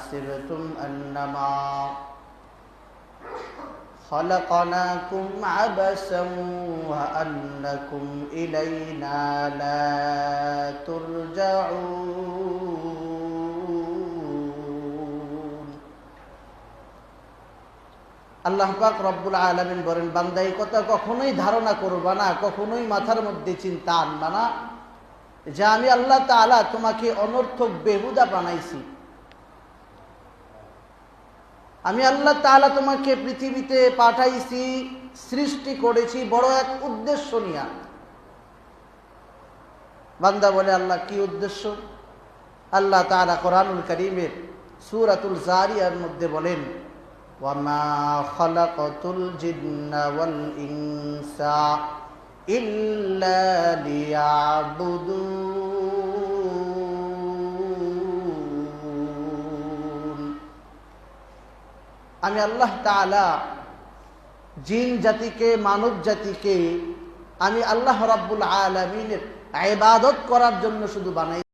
حسبتم أنما خلقناكم عبثا وأنكم إلينا لا ترجعون আল্লাহ পাক রব্বুল আলামিন বলেন, বান্দা এই কথা কখনোই ধারণা করবা না, কখনোই মাথার মধ্যে চিন্তা আনবা না যে আমি আল্লাহ তাআলা তোমাকে অনর্থক বেহুদা বানাইছি। আমি আল্লাহ তাআলা তোমাকে পৃথিবীতে পাঠাইছি, সৃষ্টি করেছি বড় এক উদ্দেশ্য নিয়ে। বান্দা বলে, আল্লাহ কি উদ্দেশ্য? আল্লাহ তাআলা কোরআনুল কারীমের সূরাতুল যারিয়ার মধ্যে বলেন, ওয়ামা খালাকাতুল জিন্না ওয়াল ইনসা ইল্লা লিয়াবুদুন। আমি আল্লাহ তাআলা জিন জাতিকে, মানব জাতিকে আমি আল্লাহ রাব্বুল আলামিনের ইবাদত করার জন্য শুধু বানাই।